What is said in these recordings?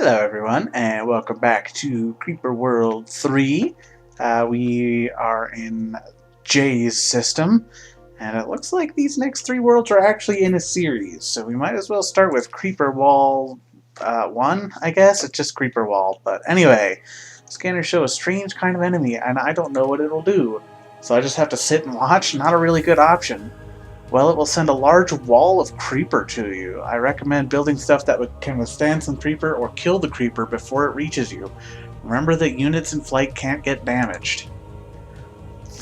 Hello everyone, and welcome back to Creeper World 3. We are in Jay's system, and it looks like these next three worlds are actually in a series, so we might as well start with Creeper Wall 1, I guess. It's just Creeper Wall, but anyway, scanners show a strange kind of enemy, and I don't know what it'll do, so I just have to sit and watch. Not a really good option. Well, it will send a large wall of creeper to you. I recommend building stuff that can withstand some creeper or kill the creeper before it reaches you. Remember that units in flight can't get damaged.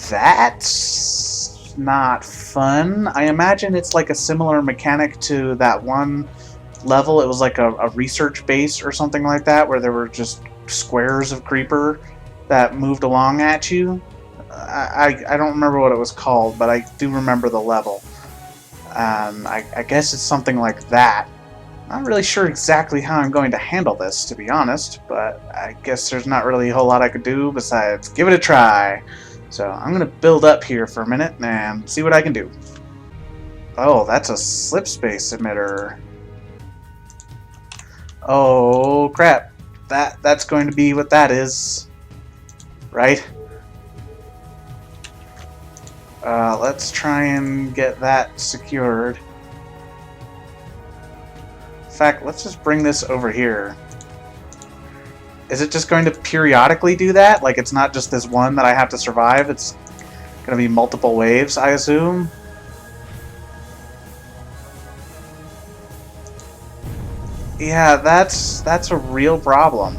That's not fun. I imagine it's like a similar mechanic to that one level. It was like a research base or something like that, where there were just squares of creeper that moved along at you. I don't remember what it was called, but I do remember the level. I guess it's something like that. Not really sure exactly how I'm going to handle this, to be honest, but I guess there's not really a whole lot I could do besides give it a try. So I'm going to build up here for a minute and see what I can do. Oh, that's a slip space emitter. Oh, crap. That's going to be what that is. Right? Let's try and get that secured. In fact, let's just bring this over here. Is it just going to periodically do that? Like, it's not just this one that I have to survive, it's going to be multiple waves, I assume? Yeah, that's a real problem.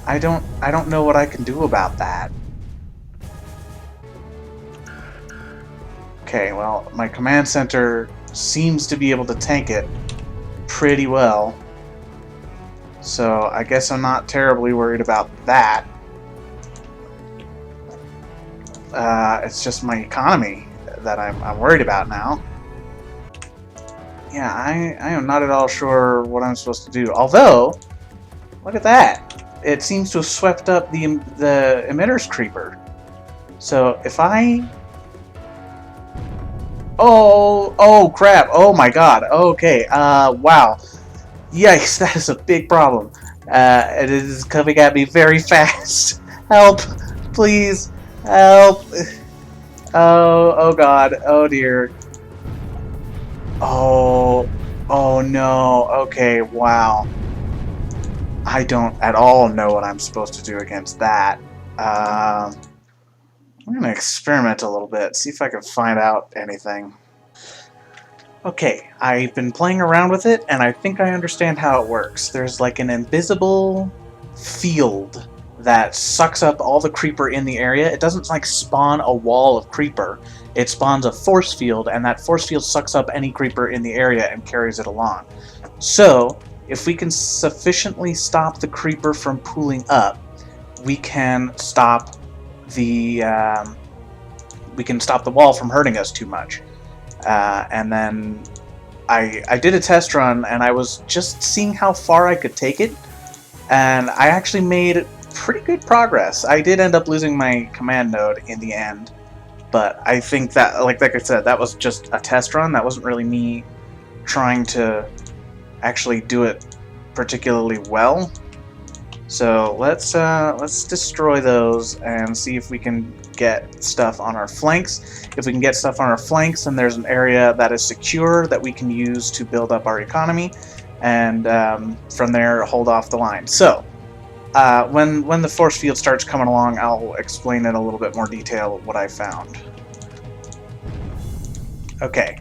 I don't know what I can do about that. Okay, well, my command center seems to be able to tank it pretty well. So I guess I'm not terribly worried about that. It's just my economy that I'm worried about now. Yeah, I am not at all sure what I'm supposed to do. Although, look at that. It seems to have swept up the emitter's creeper. So if I... Oh crap. Oh my god. Okay. Wow. Yikes, that is a big problem. It is coming at me very fast. Help. Please. Help. Oh god. Oh dear. Oh no. Okay, wow. I don't at all know what I'm supposed to do against that. I'm gonna experiment a little bit, see if I can find out anything. Okay, I've been playing around with it, and I think I understand how it works. There's like an invisible field that sucks up all the creeper in the area. It doesn't like spawn a wall of creeper. It spawns a force field, and that force field sucks up any creeper in the area and carries it along. So, if we can sufficiently stop the creeper from pooling up, we can stop the wall from hurting us too much. And then I did a test run, and I was just seeing how far I could take it, and I actually made pretty good progress. I did end up losing my command node in the end, but I think that, like I said, that was just a test run. That wasn't really me trying to actually do it particularly well. So let's destroy those and see if we can get stuff on our flanks. If we can get stuff on our flanks, then there's an area that is secure that we can use to build up our economy, and from there hold off the line. So when the force field starts coming along, I'll explain in a little bit more detail what I found. Okay.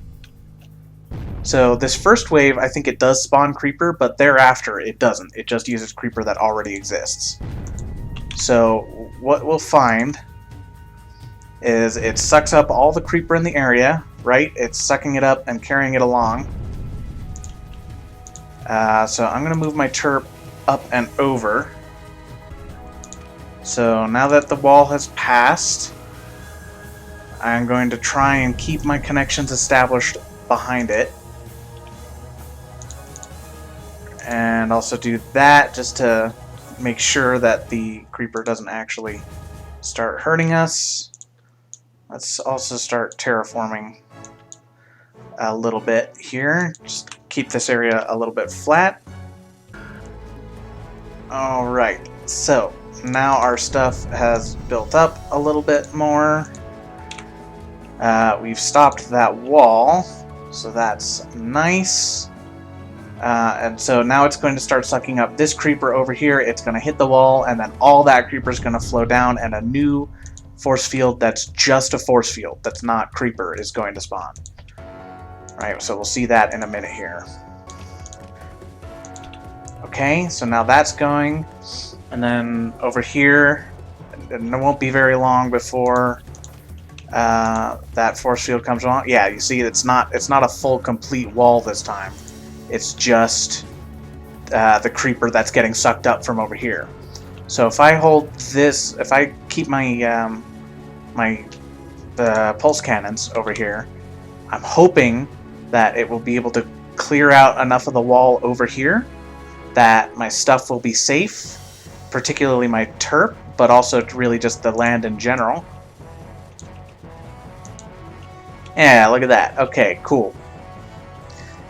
So this first wave, I think it does spawn creeper, but thereafter it doesn't. It just uses creeper that already exists. So what we'll find is it sucks up all the creeper in the area, right? It's sucking it up and carrying it along. So I'm going to move my turp up and over. So now that the wall has passed, I'm going to try and keep my connections established behind it. And also do that just to make sure that the creeper doesn't actually start hurting us. Let's also start terraforming a little bit here. Just keep this area a little bit flat. Alright, so now our stuff has built up a little bit more. We've stopped that wall, so that's nice. And so now it's going to start sucking up this creeper over here. It's going to hit the wall, and then all that creeper is going to flow down, and a new force field that's just a force field, that's not creeper, is going to spawn. Right, so we'll see that in a minute here. Okay, so now that's going, and then over here, and it won't be very long before that force field comes on. Yeah, you see, it's not a full complete wall this time. It's just the creeper that's getting sucked up from over here. So if I hold this, if I keep my the pulse cannons over here, I'm hoping that it will be able to clear out enough of the wall over here that my stuff will be safe, particularly my terp, but also really just the land in general. Yeah, look at that. Okay, cool.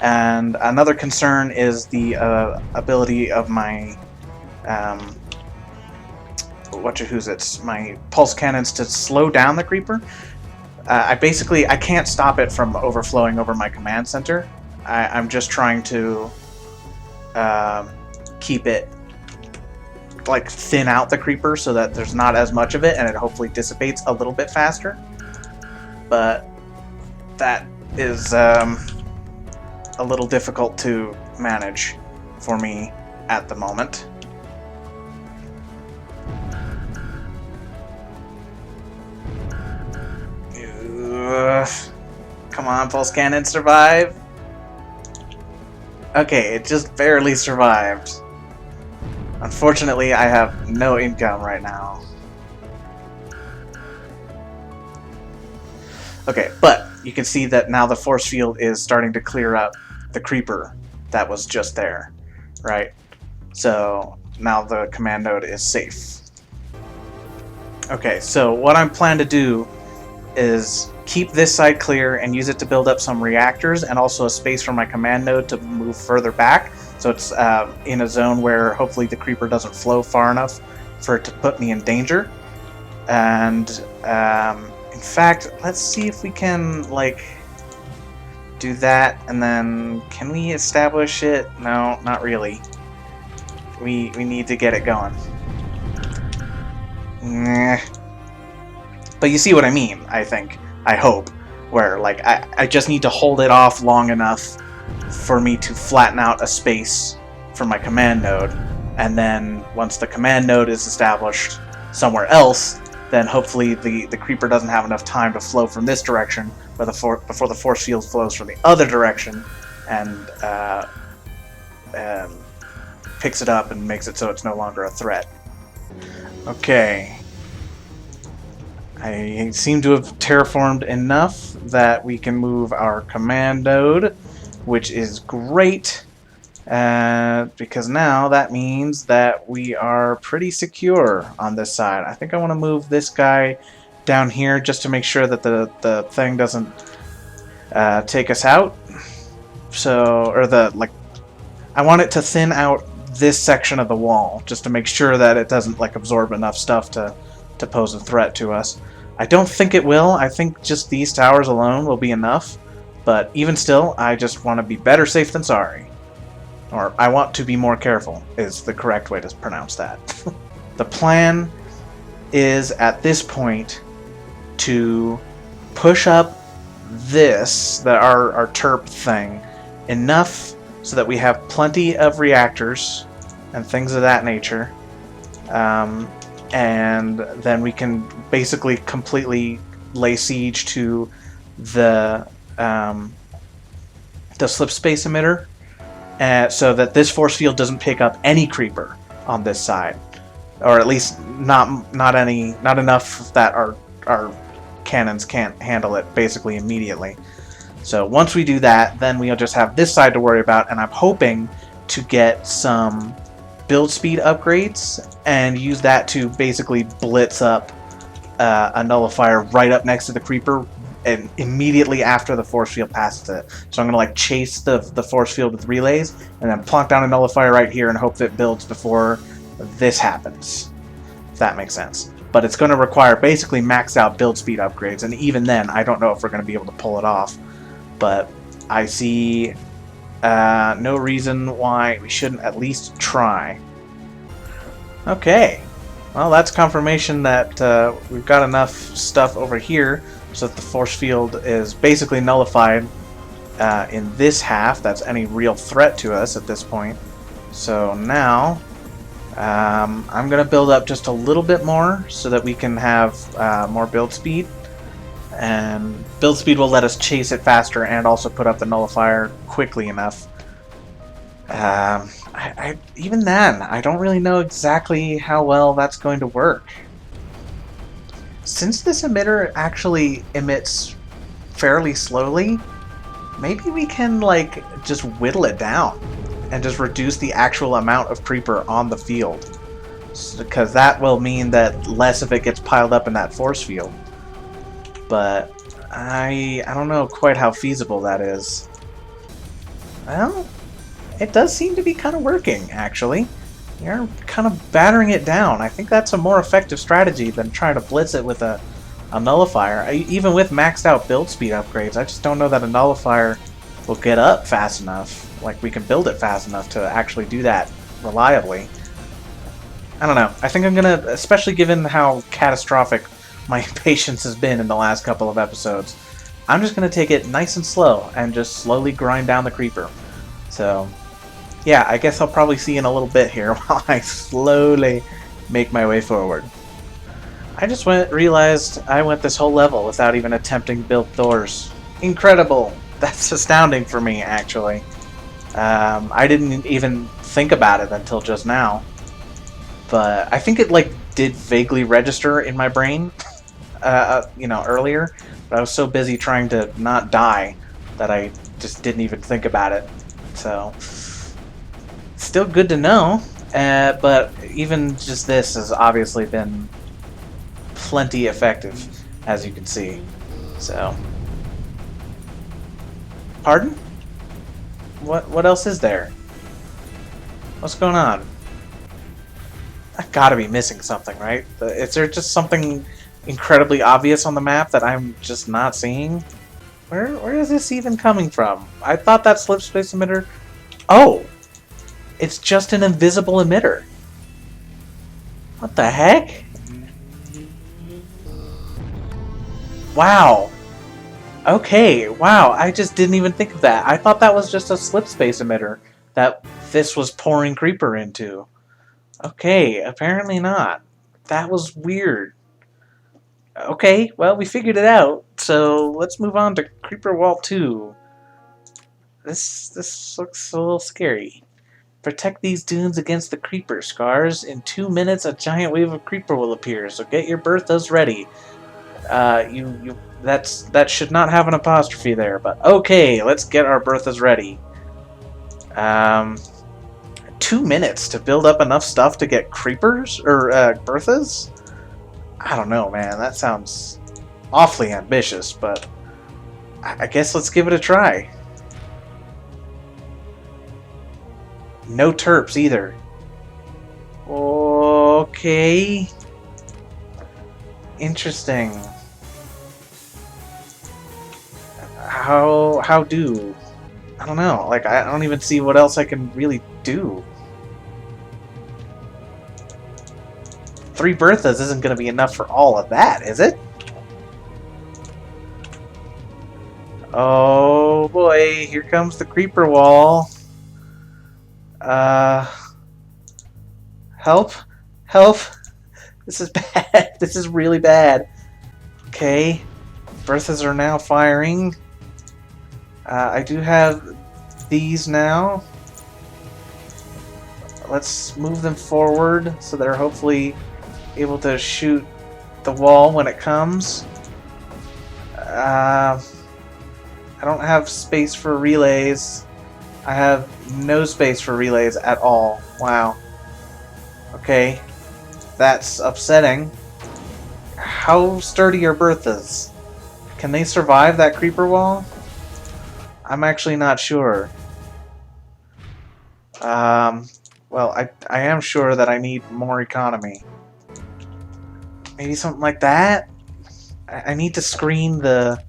And another concern is the ability of my my pulse cannons to slow down the creeper. I can't stop it from overflowing over my command center. I'm just trying to keep it, like, thin out the creeper so that there's not as much of it, and it hopefully dissipates a little bit faster. But that is a little difficult to manage for me at the moment. Come on, pulse cannon, survive. Okay, it just barely survived. Unfortunately, I have no income right now. Okay, but you can see that now the force field is starting to clear up the creeper that was just there, right? So now the command node is safe. Okay, so what I'm planning to do is keep this side clear and use it to build up some reactors and also a space for my command node to move further back, so it's in a zone where hopefully the creeper doesn't flow far enough for it to put me in danger. And in fact, let's see if we can, like, do that, and then can we establish it? No, not really. We need to get it going. Nah. But you see what I mean, I think. I hope. Where, like, I just need to hold it off long enough for me to flatten out a space for my command node. And then once the command node is established somewhere else, then hopefully the creeper doesn't have enough time to flow from this direction before the force field flows from the other direction and picks it up and makes it so it's no longer a threat. Okay. I seem to have terraformed enough that we can move our command node, which is great, because now that means that we are pretty secure on this side. I think I want to move this guy down here just to make sure that the thing doesn't take us out. So, or I want it to thin out this section of the wall just to make sure that it doesn't, like, absorb enough stuff to pose a threat to us. I don't think it will. I think just these towers alone will be enough. But even still, I just want to be better safe than sorry. Or I want to be more careful is the correct way to pronounce that. The plan is, at this point, to push up this, our terp thing, enough so that we have plenty of reactors and things of that nature. And then we can basically completely lay siege to the slip space emitter, so that this force field doesn't pick up any creeper on this side, or at least not enough that our cannons can't handle it basically immediately. So once we do that, then we'll just have this side to worry about, and I'm hoping to get some build speed upgrades and use that to basically blitz up a nullifier right up next to the creeper and immediately after the force field passes it. So I'm going to, like, chase the force field with relays and then plonk down a nullifier right here and hope that it builds before this happens. If that makes sense. But it's going to require basically maxed out build speed upgrades, and even then, I don't know if we're going to be able to pull it off. But I see no reason why we shouldn't at least try. Okay. Well, that's confirmation that we've got enough stuff over here so that the force field is basically nullified in this half. That's any real threat to us at this point. So now I'm going to build up just a little bit more so that we can have more build speed. And build speed will let us chase it faster and also put up the nullifier quickly enough. Even then, I don't really know exactly how well that's going to work. Since this emitter actually emits fairly slowly, maybe we can like just whittle it down and just reduce the actual amount of creeper on the field, because that will mean that less of it gets piled up in that force field. But I don't know quite how feasible that is. Well, it does seem to be kind of working, actually. You're kind of battering it down. I think that's a more effective strategy than trying to blitz it with a nullifier. Even with maxed out build speed upgrades, I just don't know that a nullifier will get up fast enough. Like, we can build it fast enough to actually do that reliably. I don't know. I think I'm gonna, especially given how catastrophic my patience has been in the last couple of episodes, I'm just gonna take it nice and slow and just slowly grind down the creeper. So yeah, I guess I'll probably see you in a little bit here while I slowly make my way forward. I just realized I went this whole level without even attempting to build doors. Incredible! That's astounding for me, actually. I didn't even think about it until just now. But I think it like did vaguely register in my brain, you know, earlier. But I was so busy trying to not die that I just didn't even think about it. So, still good to know, but even just this has obviously been plenty effective, as you can see. So, pardon? What else is there? What's going on? I've got to be missing something, right? Is there just something incredibly obvious on the map that I'm just not seeing? Where is this even coming from? I thought that slip space emitter... Oh! It's just an invisible emitter. What the heck? Wow. Okay, wow, I just didn't even think of that. I thought that was just a slip space emitter that this was pouring creeper into. Okay, apparently not. That was weird. Okay, well, we figured it out, so let's move on to Creeper Wall 2. This looks a little scary. Protect these dunes against the creeper scars. In 2 minutes, a giant wave of creeper will appear, so get your Berthas ready. That should not have an apostrophe there, but okay, let's get our Berthas ready. 2 minutes to build up enough stuff to get creepers or Berthas? I don't know, man. That sounds awfully ambitious, but I guess let's give it a try. No terps either. Okay. Interesting. How do? I don't know. Like, I don't even see what else I can really do. 3 Berthas isn't going to be enough for all of that, is it? Oh boy, here comes the creeper wall. Help! Help! This is bad. This is really bad. Okay, Berthas are now firing. I do have these now. Let's move them forward so they're hopefully able to shoot the wall when it comes. I don't have space for relays. I have no space for relays at all. Wow. Okay. That's upsetting. How sturdy are Berthas? Can they survive that creeper wall? I'm actually not sure. Well, Well, I am sure that I need more economy. Maybe something like that? I need to screen the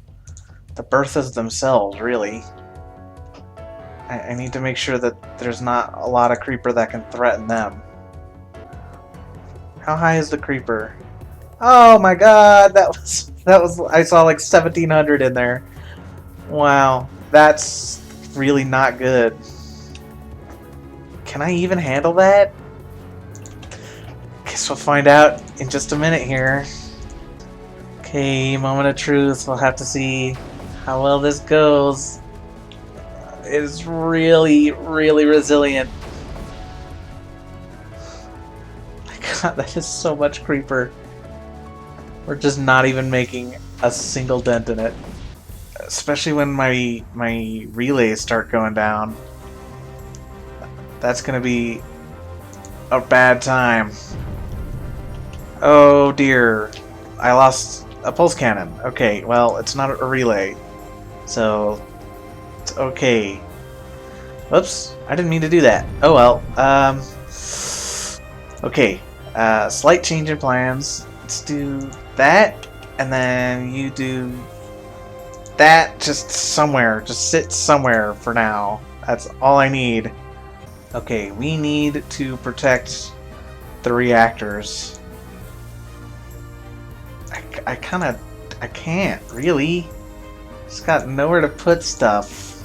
Berthas themselves, really. I need to make sure that there's not a lot of creeper that can threaten them. How high is the creeper? Oh my god, that was I saw like 1700 in there. Wow, that's really not good. Can I even handle that? Guess we'll find out in just a minute here. Okay, moment of truth. We'll have to see how well this goes. It is really, really resilient. My god, that is so much creeper. We're just not even making a single dent in it. Especially when my relays start going down. That's gonna be a bad time. Oh dear. I lost a pulse cannon. Okay, well, it's not a relay. So, it's okay. Whoops, I didn't mean to do that. Oh well. Okay, slight change in plans. Let's do that, and then you do that just somewhere. Just sit somewhere for now. That's all I need. Okay, we need to protect the reactors. I can't, really. Just got nowhere to put stuff.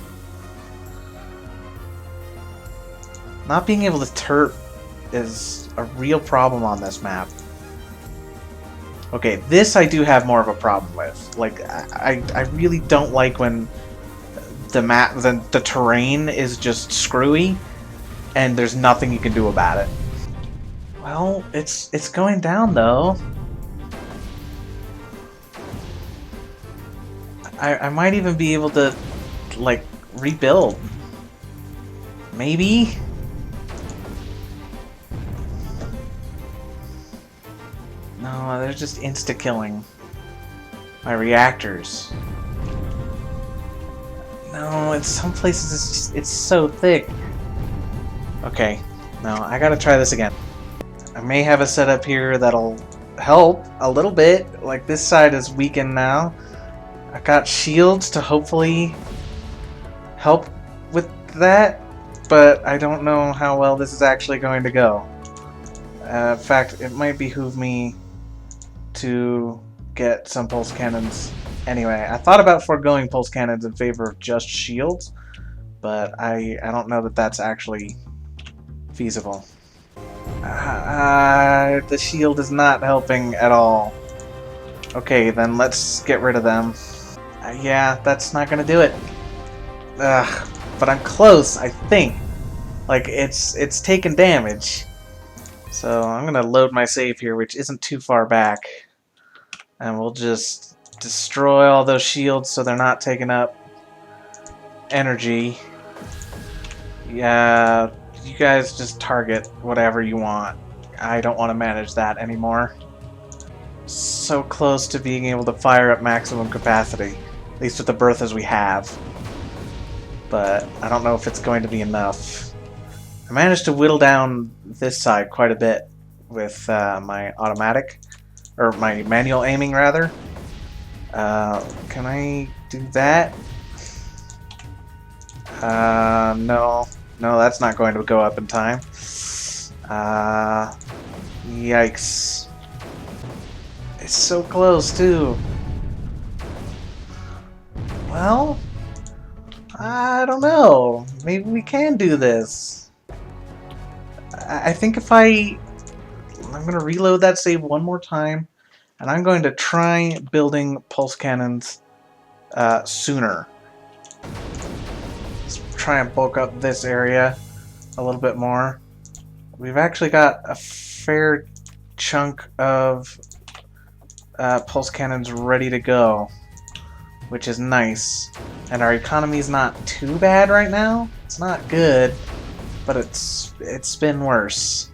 Not being able to terp is a real problem on this map. Okay, this I do have more of a problem with. Like, I really don't like when the terrain is just screwy and there's nothing you can do about it. Well, it's going down though. I might even be able to, like, rebuild. Maybe? No, they're just insta-killing my reactors. No, in some places it's so thick. Okay, no, I gotta try this again. I may have a setup here that'll help a little bit. Like, this side is weakened now. I got shields to hopefully help with that, but I don't know how well this is actually going to go. In fact, it might behoove me to get some pulse cannons. Anyway, I thought about foregoing pulse cannons in favor of just shields, but I don't know that that's actually feasible. The shield is not helping at all. Okay, then let's get rid of them. Yeah, that's not gonna do it. Ugh, but I'm close, I think. Like, it's taken damage. So I'm gonna load my save here, which isn't too far back. And we'll just destroy all those shields so they're not taking up energy. Yeah, you guys just target whatever you want. I don't want to manage that anymore. So close to being able to fire up maximum capacity. At least with the Berthas we have. But I don't know if it's going to be enough. I managed to whittle down this side quite a bit with my automatic, or my manual aiming rather. Can I do that? No, that's not going to go up in time. Yikes. It's so close too. Well, I don't know. Maybe we can do this. I think if I'm going to reload that save one more time, and I'm going to try building pulse cannons sooner. Let's try and bulk up this area a little bit more. We've actually got a fair chunk of pulse cannons ready to go, which is nice. And our economy is not too bad right now. It's not good, but it's been worse.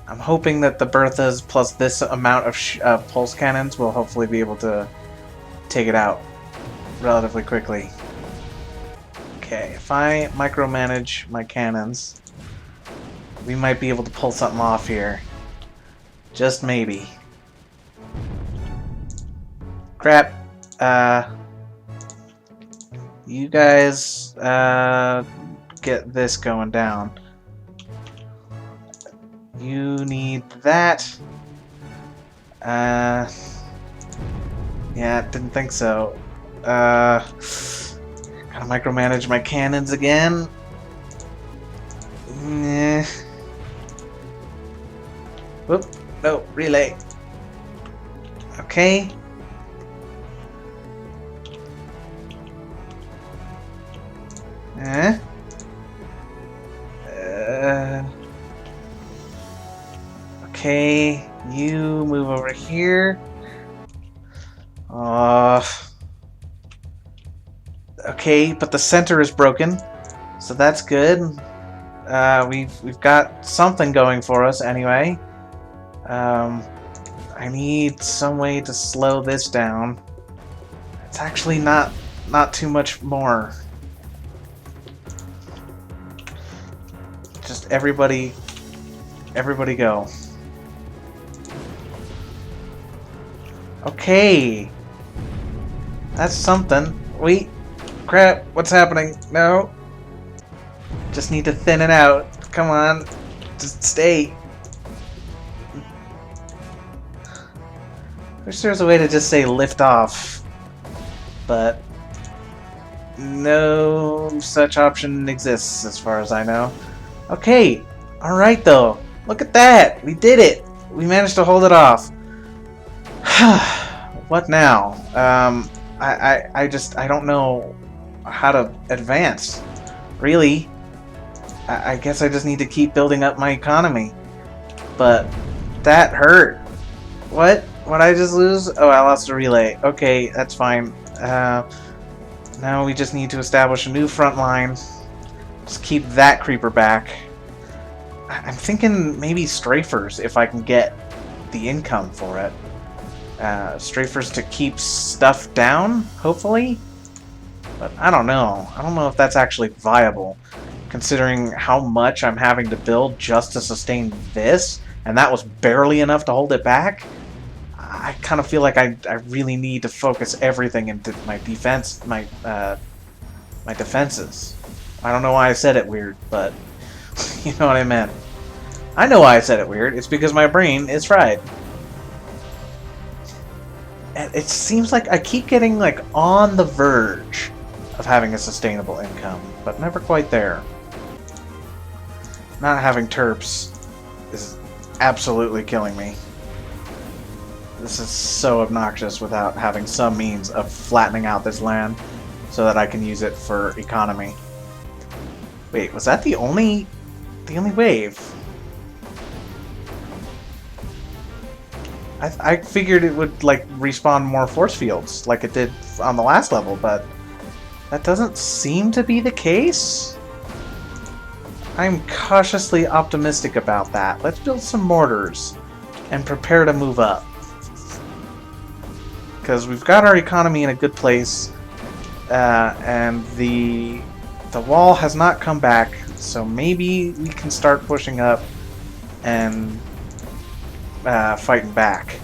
I'm hoping that the Berthas plus this amount of pulse cannons will hopefully be able to take it out relatively quickly. Okay, if I micromanage my cannons, we might be able to pull something off here. Just maybe. Crap. You guys, get this going down. You need that. Yeah, didn't think so. Gotta micromanage my cannons again. Nah. Whoop, no, relay. Okay. Okay, you move over here. Okay, but the center is broken, so that's good. We've got something going for us anyway. I need some way to slow this down. It's actually not too much more. Just everybody go. Okay. That's something. Wait. Crap. What's happening? No. Just need to thin it out. Come on. Just stay. Wish there was a way to just say lift off. But no such option exists as far as I know. Okay. Alright though. Look at that. We did it. We managed to hold it off. What now? I don't know how to advance. Really? I guess I just need to keep building up my economy. But that hurt. What? What'd I just lose? Oh, I lost a relay. Okay, that's fine. Now we just need to establish a new front line. Just keep that creeper back. I'm thinking maybe strafers if I can get the income for it. Strafers to keep stuff down, hopefully? But I don't know. I don't know if that's actually viable, considering how much I'm having to build just to sustain this, and that was barely enough to hold it back. I kind of feel like I really need to focus everything into my defense, my defenses. I don't know why I said it weird, but you know what I meant. I know why I said it weird. It's because my brain is fried. And it seems like I keep getting like on the verge of having a sustainable income, but never quite there. Not having terps is absolutely killing me. This is so obnoxious without having some means of flattening out this land so that I can use it for economy. Wait, was that the only wave? I figured it would like respawn more force fields like it did on the last level, but that doesn't seem to be the case. I'm cautiously optimistic about that. Let's build some mortars and prepare to move up. Because we've got our economy in a good place, and the wall has not come back, so maybe we can start pushing up and fighting back.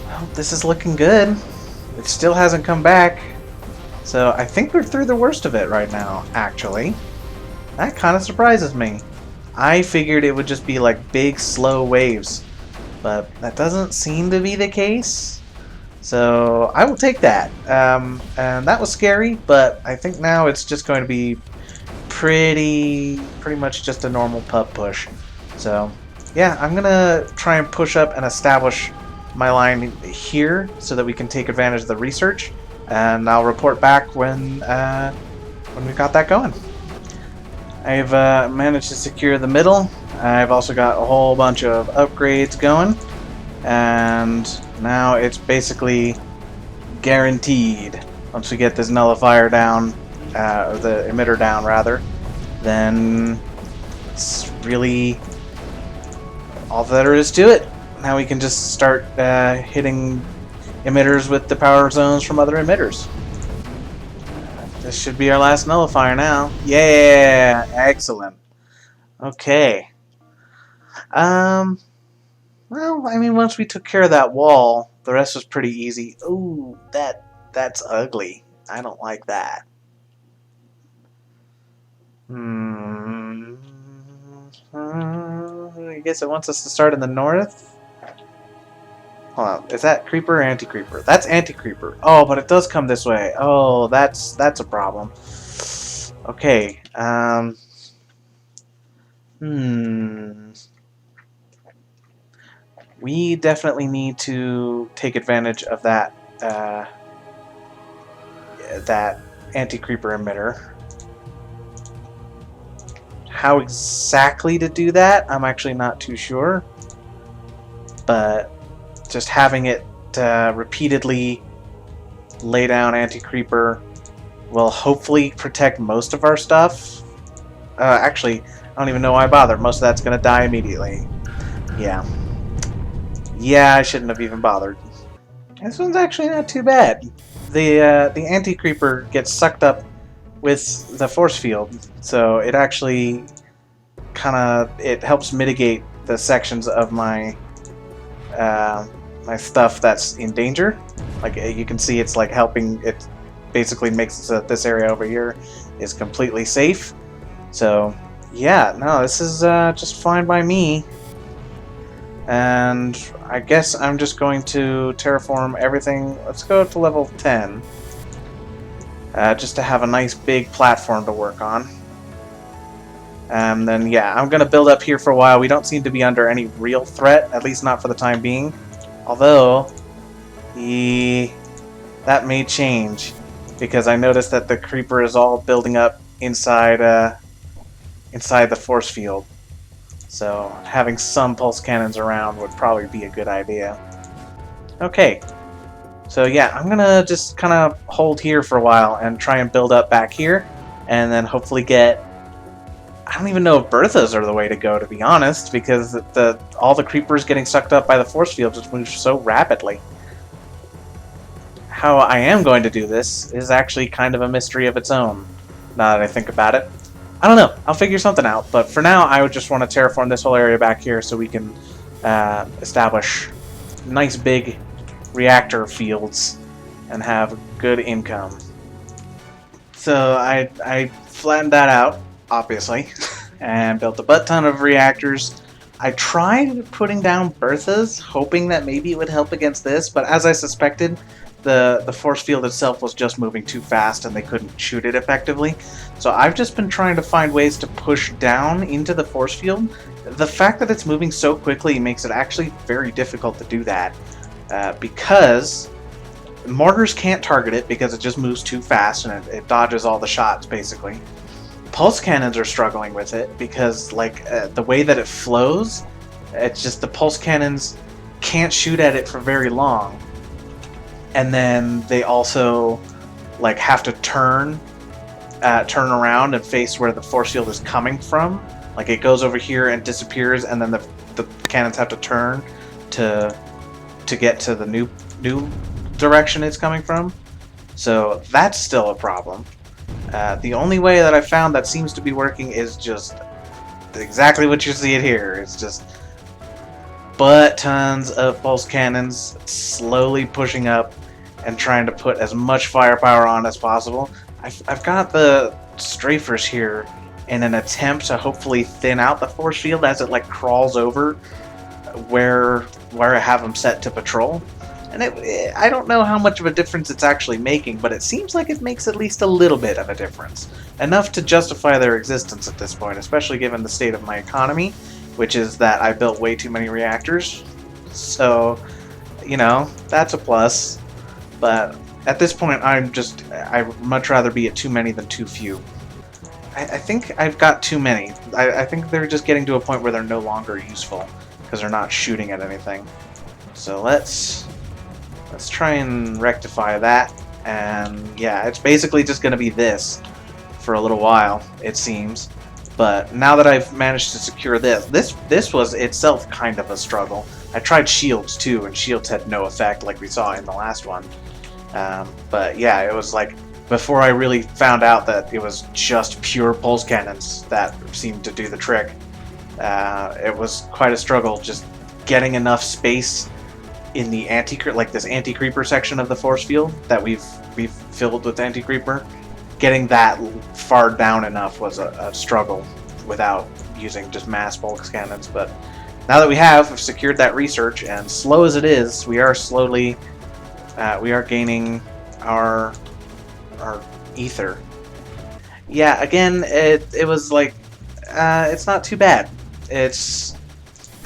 Well, this is looking good. It still hasn't come back, so I think we're through the worst of it right now, actually. That kind of surprises me. I figured it would just be like big, slow waves, but that doesn't seem to be the case. So I will take that. And that was scary, but I think now it's just going to be pretty much just a normal pub push. So yeah, I'm gonna try and push up and establish my line here so that we can take advantage of the research, and I'll report back when we've got that going. I've managed to secure the middle. I've also got a whole bunch of upgrades going, and now it's basically guaranteed. Once we get this nullifier down, or the emitter down rather, then it's really all there is to it. Now we can just start hitting emitters with the power zones from other emitters. This should be our last nullifier now. Yeah, excellent. Okay. Well, I mean, once we took care of that wall, the rest was pretty easy. Ooh, that's ugly. I don't like that. Hmm. I guess it wants us to start in the north. Hold on, is that creeper or anti-creeper? That's anti-creeper. Oh, but it does come this way. Oh, that's a problem. Okay. Hmm. We definitely need to take advantage of that anti-creeper emitter. How exactly to do that, I'm actually not too sure. But just having it repeatedly lay down anti-creeper will hopefully protect most of our stuff. Actually, I don't even know why I bother. Most of that's going to die immediately. Yeah. Yeah, I shouldn't have even bothered. This one's actually not too bad. The anti-creeper gets sucked up with the force field, so it actually it helps mitigate the sections of my my stuff that's in danger. Like you can see, it's like helping. It basically makes it so that this area over here is completely safe. So yeah, no, this is just fine by me. And I guess I'm just going to terraform everything. Let's go to level 10. Just to have a nice big platform to work on. And then, yeah, I'm going to build up here for a while. We don't seem to be under any real threat, at least not for the time being. Although, that may change, because I noticed that the creeper is all building up inside the force field. So having some pulse cannons around would probably be a good idea. Okay, so yeah, I'm gonna just kind of hold here for a while and try and build up back here, and then hopefully get... I don't even know if Berthas are the way to go, to be honest, because all the creepers getting sucked up by the force field just moves so rapidly. How I am going to do this is actually kind of a mystery of its own, now that I think about it. I don't know. I'll figure something out. But for now, I would just want to terraform this whole area back here so we can establish nice big reactor fields and have good income. So I flattened that out, obviously, and built a butt ton of reactors. I tried putting down Berthas, hoping that maybe it would help against this, but as I suspected, the force field itself was just moving too fast and they couldn't shoot it effectively. So I've just been trying to find ways to push down into the force field. The fact that it's moving so quickly makes it actually very difficult to do that, because mortars can't target it because it just moves too fast and it dodges all the shots, basically. Pulse cannons are struggling with it because, like, the way that it flows, it's just the pulse cannons can't shoot at it for very long. And then they also, like, have to turn around and face where the force field is coming from. Like, it goes over here and disappears, and then the cannons have to turn to get to the new direction it's coming from. So that's still a problem. The only way that I found that seems to be working is just exactly what you see it here. It's just butt tons of pulse cannons slowly pushing up and trying to put as much firepower on as possible. I've got the strafers here in an attempt to hopefully thin out the force field as it like crawls over where I have them set to patrol. And I don't know how much of a difference it's actually making, but it seems like it makes at least a little bit of a difference. Enough to justify their existence at this point, especially given the state of my economy, which is that I built way too many reactors. So, you know, that's a plus. But at this point, I'd much rather be at too many than too few. I think I've got too many. I think they're just getting to a point where they're no longer useful, because they're not shooting at anything. So let's try and rectify that. And yeah, it's basically just going to be this for a little while, it seems. But now that I've managed to secure this was itself kind of a struggle. I tried shields too, and shields had no effect like we saw in the last one. But yeah, it was like before I really found out that it was just pure pulse cannons that seemed to do the trick. It was quite a struggle just getting enough space in the this anti-creeper section of the force field that we've filled with anti-creeper. Getting that far down enough was a struggle without using just mass bulk cannons. But now that we've secured that research, and slow as it is, we are slowly we are gaining our ether. Yeah, again, it was like it's not too bad. I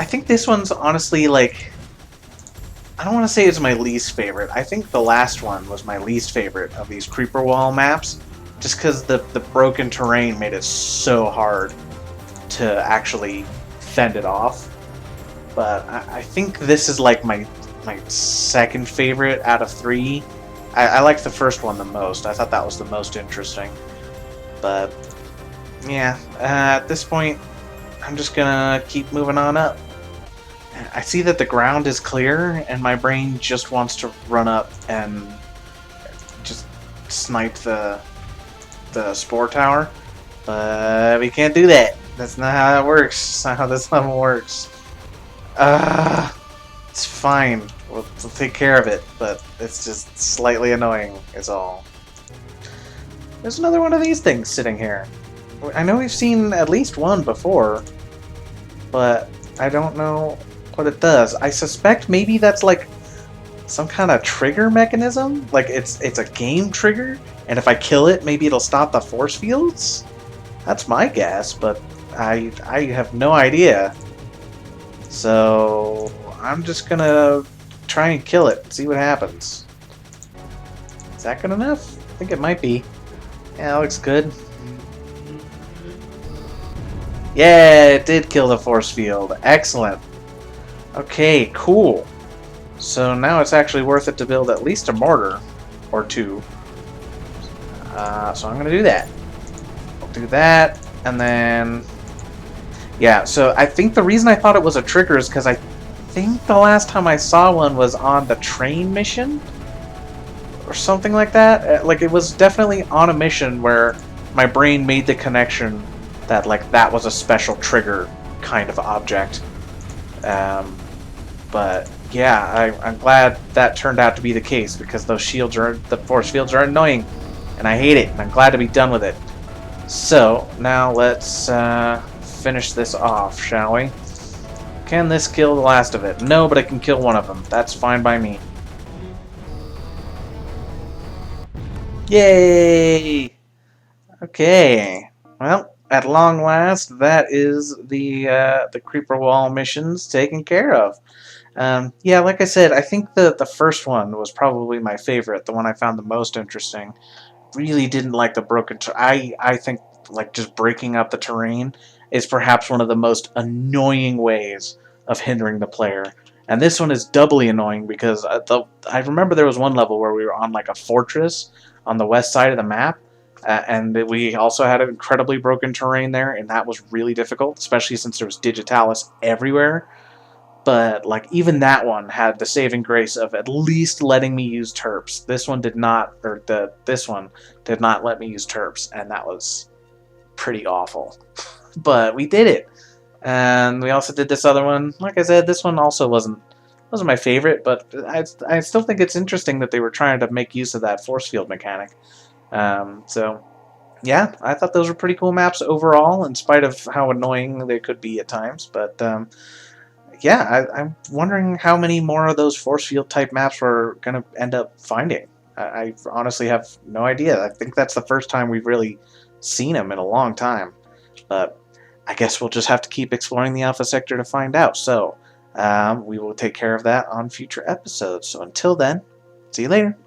think this one's honestly like, I don't want to say it's my least favorite. I think the last one was my least favorite of these creeper wall maps, just because the broken terrain made it so hard to actually fend it off. But I think this is like my second favorite out of 3. I liked the first one the most. I thought that was the most interesting. But yeah, at this point, I'm just gonna keep moving on up. I see that the ground is clear, and my brain just wants to run up and just snipe the spore tower. But we can't do that. That's not how that works. That's not how this level works. It's fine. We'll take care of it, but it's just slightly annoying, is all. There's another one of these things sitting here. I know we've seen at least one before, but I don't know what it does. I suspect maybe that's like some kind of trigger mechanism. Like it's a game trigger, and if I kill it, maybe it'll stop the force fields? That's my guess, but I have no idea. So I'm just gonna try and kill it and see what happens. Is that good enough? I think it might be. Yeah, that looks good. Yeah, it did kill the force field. Excellent. Okay, cool. So now it's actually worth it to build at least a mortar or 2. So I'm gonna do that. I'll do that, and then yeah. So I think the reason I thought it was a trigger is because I think the last time I saw one was on the train mission or something like that. Like it was definitely on a mission where my brain made the connection that like that was a special trigger kind of object. But yeah, I'm glad that turned out to be the case, because those the force fields are annoying, and I hate it, and I'm glad to be done with it. So now let's finish this off, shall we? Can this kill the last of it? No, but I can kill one of them. That's fine by me. Yay! Okay. Well, at long last, that is the creeper wall missions taken care of. Yeah, like I said, I think the first one was probably my favorite, the one I found the most interesting. Really didn't like the broken I think like just breaking up the terrain is perhaps one of the most annoying ways of hindering the player. And this one is doubly annoying because I remember there was one level where we were on like a fortress on the west side of the map, and we also had an incredibly broken terrain there, and that was really difficult, especially since there was digitalis everywhere. But like even that one had the saving grace of at least letting me use terps. This one did not, or this one did not let me use terps, and that was pretty awful. But we did it, and we also did this other one. Like I said, this one also wasn't my favorite, but I still think it's interesting that they were trying to make use of that force field mechanic. So yeah, I thought those were pretty cool maps overall, in spite of how annoying they could be at times. But yeah, I'm wondering how many more of those force field type maps we're going to end up finding. I honestly have no idea. I think that's the first time we've really seen them in a long time. But I guess we'll just have to keep exploring the Alpha Sector to find out. So we will take care of that on future episodes. So until then, see you later.